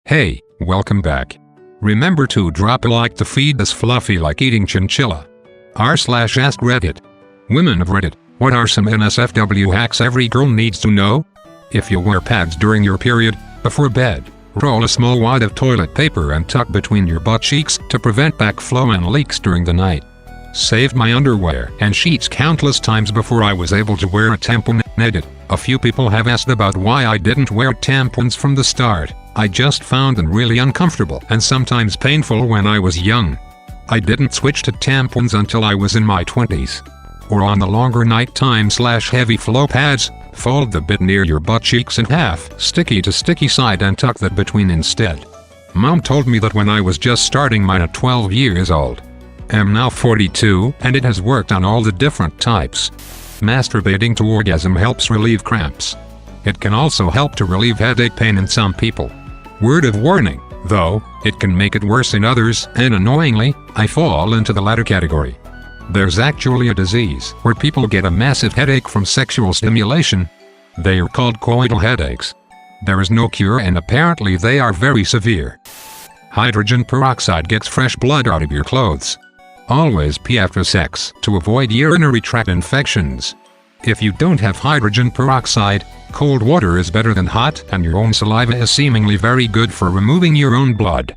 Hey, welcome back. Remember to drop a like to feed this fluffy like eating chinchilla. r/AskReddit. Women of Reddit, what are some NSFW hacks every girl needs to know? If you wear pads during your period, before bed, roll a small wad of toilet paper and tuck between your butt cheeks to prevent backflow and leaks during the night. Saved my underwear and sheets countless times before I was able to wear a tampon. Edit. A few people have asked about why I didn't wear tampons from the start. I just found them really uncomfortable and sometimes painful when I was young. I didn't switch to tampons until I was in my 20s. Or on the longer nighttime/heavy flow pads, fold the bit near your butt cheeks in half, sticky to sticky side, and tuck that between instead. Mom told me that when I was just starting mine at 12 years old. I'm now 42, and it has worked on all the different types. Masturbating to orgasm helps relieve cramps. It can also help to relieve headache pain in some people. Word of warning, though, it can make it worse in others, and annoyingly, I fall into the latter category. There's actually a disease where people get a massive headache from sexual stimulation. They are called coital headaches. There is no cure, and apparently they are very severe. Hydrogen peroxide gets fresh blood out of your clothes. Always pee after sex to avoid urinary tract infections. If you don't have hydrogen peroxide, cold water is better than hot, and your own saliva is seemingly very good for removing your own blood.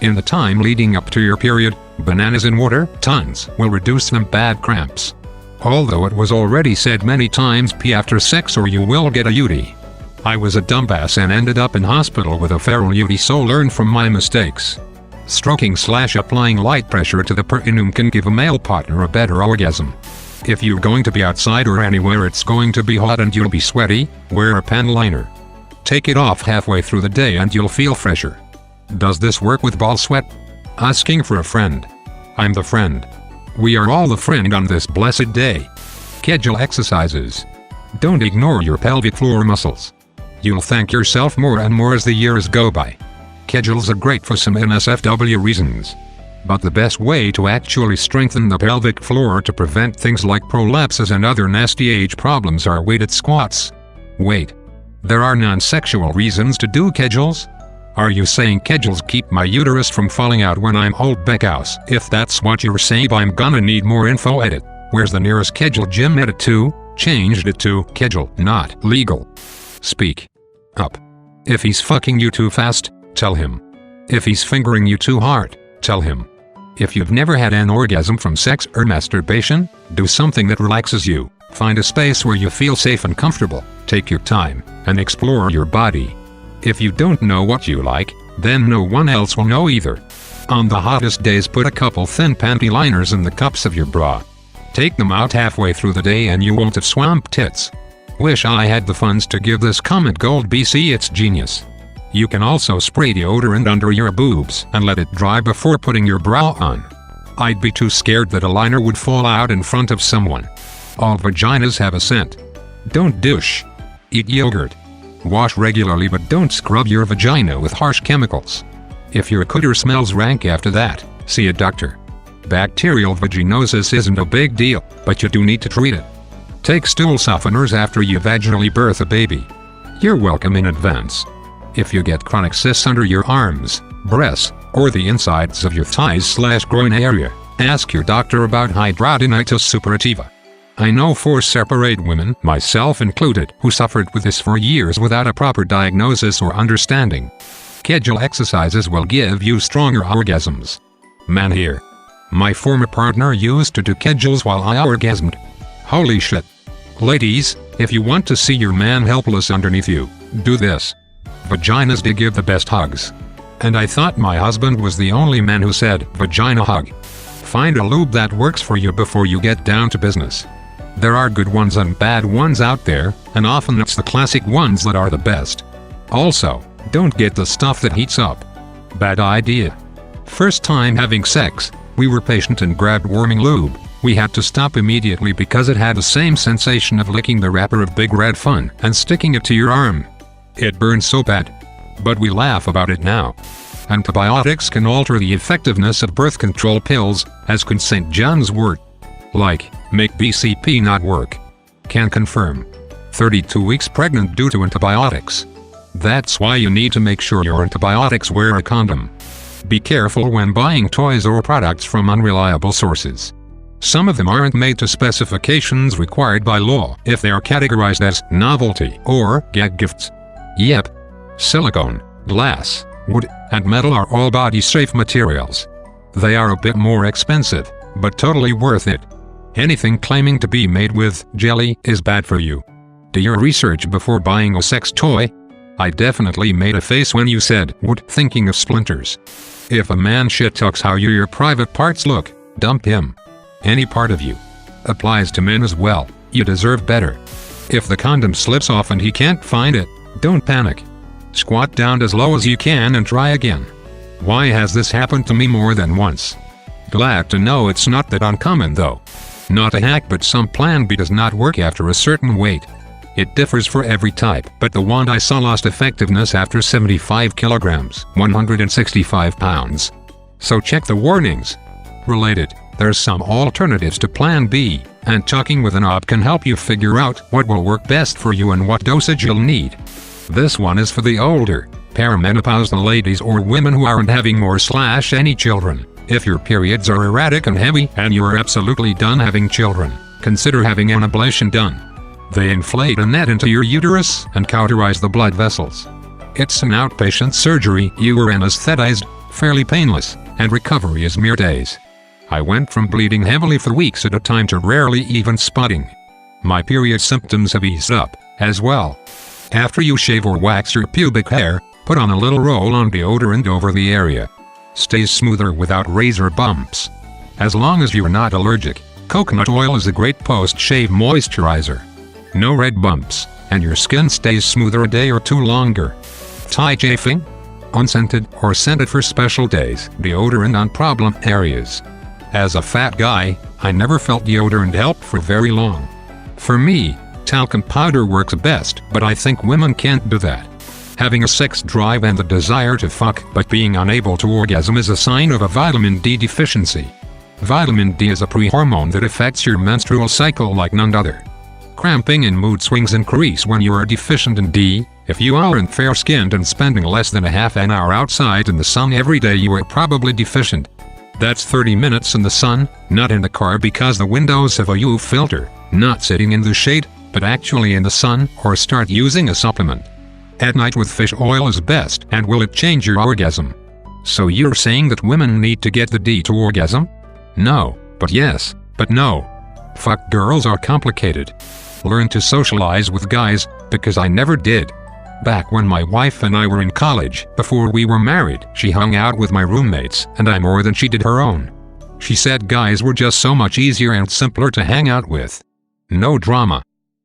In the time leading up to your period, bananas in water, tons, will reduce them bad cramps. Although it was already said many times, pee after sex or you will get a UTI. I was a dumbass and ended up in hospital with a feral UTI, so learn from my mistakes. Stroking/applying light pressure to the perineum can give a male partner a better orgasm. If you're going to be outside or anywhere it's going to be hot and you'll be sweaty, wear a panty liner. Take it off halfway through the day and you'll feel fresher. Does this work with ball sweat? Asking for a friend. I'm the friend. We are all the friend on this blessed day. Kegel exercises. Don't ignore your pelvic floor muscles. You'll thank yourself more and more as the years go by. Kegels are great for some NSFW reasons. But the best way to actually strengthen the pelvic floor to prevent things like prolapses and other nasty age problems are weighted squats. Wait. There are non-sexual reasons to do Kegels? Are you saying Kegels keep my uterus from falling out when I'm old Beckhouse? If that's what you're saying, I'm gonna need more info. Edit. Where's the nearest Kegel gym? Edit to. Changed it to Kegel, not legal. Speak up. If he's fucking you too fast, tell him. If he's fingering you too hard, tell him. If you've never had an orgasm from sex or masturbation, do something that relaxes you. Find a space where you feel safe and comfortable. Take your time and explore your body. If you don't know what you like, then no one else will know either. On the hottest days, put a couple thin panty liners in the cups of your bra. Take them out halfway through the day and you won't have swamp tits. Wish I had the funds to give this comment gold BC. It's genius. You can also spray deodorant under your boobs and let it dry before putting your bra on. I'd be too scared that a liner would fall out in front of someone. All vaginas have a scent. Don't douche. Eat yogurt. Wash regularly, but don't scrub your vagina with harsh chemicals. If your cooter smells rank after that, see a doctor. Bacterial vaginosis isn't a big deal, but you do need to treat it. Take stool softeners after you vaginally birth a baby. You're welcome in advance. If you get chronic cysts under your arms, breasts, or the insides of your thighs/groin area, ask your doctor about hidradenitis suppurativa. I know 4 separate women, myself included, who suffered with this for years without a proper diagnosis or understanding. Kegel exercises will give you stronger orgasms. Man here. My former partner used to do Kegels while I orgasmed. Holy shit. Ladies, if you want to see your man helpless underneath you, do this. Vaginas do give the best hugs. And I thought my husband was the only man who said vagina hug. Find a lube that works for you before you get down to business. There are good ones and bad ones out there, and often it's the classic ones that are the best. Also, don't get the stuff that heats up. Bad idea. First time having sex, we were patient and grabbed warming lube. We had to stop immediately because it had the same sensation of licking the wrapper of Big Red Fun and sticking it to your arm. It burned so bad. But we laugh about it now. Antibiotics can alter the effectiveness of birth control pills, as can St. John's wort. Like, make BCP not work. Can confirm. 32 weeks pregnant due to antibiotics. That's why you need to make sure your antibiotics wear a condom. Be careful when buying toys or products from unreliable sources. Some of them aren't made to specifications required by law if they are categorized as novelty or gag gifts. Yep. Silicone, glass, wood, and metal are all body-safe materials. They are a bit more expensive, but totally worth it. Anything claiming to be made with jelly is bad for you. Do your research before buying a sex toy. I definitely made a face when you said wood, thinking of splinters. If a man shit talks how your private parts look, dump him. Any part of you. Applies to men as well. You deserve better. If the condom slips off and he can't find it, don't panic. Squat down as low as you can and try again. Why has this happened to me more than once? Glad to know it's not that uncommon though. Not a hack, but some plan B does not work after a certain weight. It differs for every type, but the one I saw lost effectiveness after 75 kilograms, 165 pounds. So check the warnings. Related, there's some alternatives to plan B, and talking with an op can help you figure out what will work best for you and what dosage you'll need. This one is for the older, perimenopausal ladies or women who aren't having more/any children. If your periods are erratic and heavy and you're absolutely done having children, consider having an ablation done. They inflate a net into your uterus and cauterize the blood vessels. It's an outpatient surgery, you are anesthetized, fairly painless, and recovery is mere days. I went from bleeding heavily for weeks at a time to rarely even spotting. My period symptoms have eased up, as well. After you shave or wax your pubic hair, put on a little roll-on deodorant over the area. Stays smoother without razor bumps. As long as you're not allergic, coconut oil is a great post-shave moisturizer. No red bumps, and your skin stays smoother a day or two longer. Thigh chafing? Unscented or scented for special days, deodorant on problem areas. As a fat guy, I never felt deodorant helped for very long. For me, talcum powder works best, but I think women can't do that. Having a sex drive and the desire to fuck but being unable to orgasm is a sign of a vitamin D deficiency. Vitamin D is a pre-hormone that affects your menstrual cycle like none other. Cramping and mood swings increase when you are deficient in D. If you aren't fair-skinned and spending less than a half an hour outside in the sun every day, you are probably deficient. That's 30 minutes in the sun, not in the car because the windows have a UV filter, not sitting in the shade, but actually in the sun, or start using a supplement. At night with fish oil is best, and will it change your orgasm? So you're saying that women need to get the D to orgasm? No, but yes, but no. Fuck girls are complicated. Learn to socialize with guys, because I never did. Back when my wife and I were in college, before we were married, she hung out with my roommates, and I more than she did her own. She said guys were just so much easier and simpler to hang out with. No drama.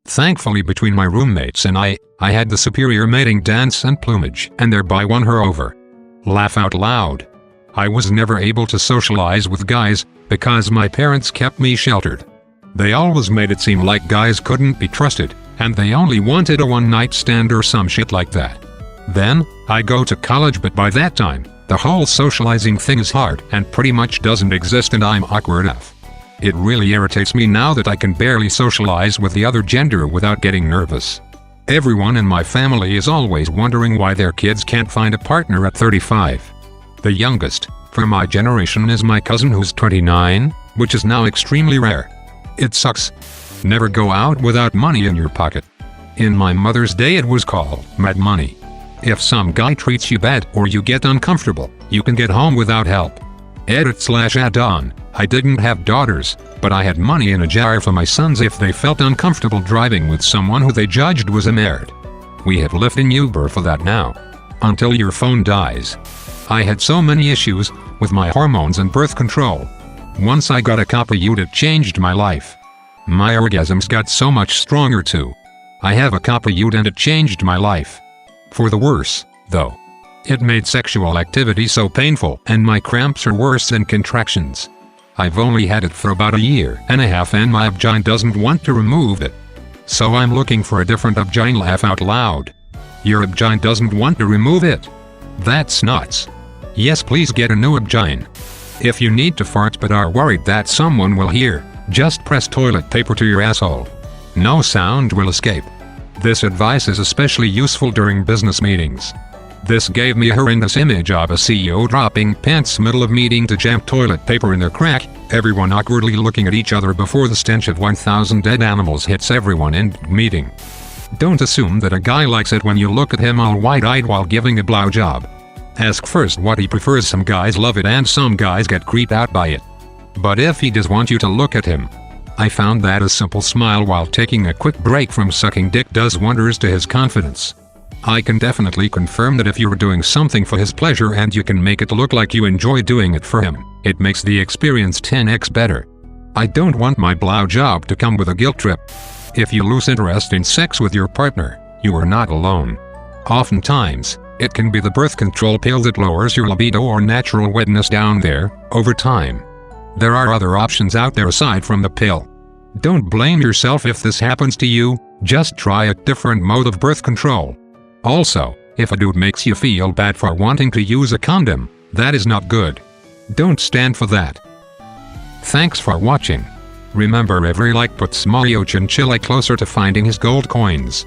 Thankfully between my roommates and I had the superior mating dance and plumage, and thereby won her over. Laugh out loud. I was never able to socialize with guys, because my parents kept me sheltered. They always made it seem like guys couldn't be trusted, and they only wanted a one-night stand or some shit like that. Then, I go to college, but by that time, the whole socializing thing is hard and pretty much doesn't exist, and I'm awkward enough. It really irritates me now that I can barely socialize with the other gender without getting nervous. Everyone in my family is always wondering why their kids can't find a partner at 35. The youngest, for my generation, is my cousin who's 29, which is now extremely rare. It sucks. Never go out without money in your pocket. In my mother's day it was called mad money. If some guy treats you bad or you get uncomfortable, you can get home without help. Edit/add-on. I didn't have daughters, but I had money in a jar for my sons if they felt uncomfortable driving with someone who they judged was married. We have Lyft and Uber for that now. Until your phone dies. I had so many issues with my hormones and birth control. Once I got a copy UD, it changed my life. My orgasms got so much stronger too. I have a copy UD and it changed my life. For the worse, though. It made sexual activity so painful, and my cramps are worse than contractions. I've only had it for about a year and a half, and my vagina doesn't want to remove it. So I'm looking for a different vagina. Laugh out loud. Your vagina doesn't want to remove it? That's nuts. Yes, please get a new vagina. If you need to fart but are worried that someone will hear, just press toilet paper to your asshole. No sound will escape. This advice is especially useful during business meetings. This gave me a horrendous image of a CEO dropping pants middle of meeting to jam toilet paper in their crack, everyone awkwardly looking at each other before the stench of 1,000 dead animals hits everyone in meeting. Don't assume that a guy likes it when you look at him all wide-eyed while giving a blowjob. Ask first what he prefers. Some guys love it and some guys get creeped out by it. But if he does want you to look at him, I found that a simple smile while taking a quick break from sucking dick does wonders to his confidence. I can definitely confirm that if you're doing something for his pleasure and you can make it look like you enjoy doing it for him, it makes the experience 10x better. I don't want my blowjob to come with a guilt trip. If you lose interest in sex with your partner, you are not alone. Oftentimes, it can be the birth control pill that lowers your libido or natural wetness down there, over time. There are other options out there aside from the pill. Don't blame yourself if this happens to you, just try a different mode of birth control. Also, if a dude makes you feel bad for wanting to use a condom, that is not good. Don't stand for that. Thanks for watching. Remember, every like puts Mario Chinchilla closer to finding his gold coins.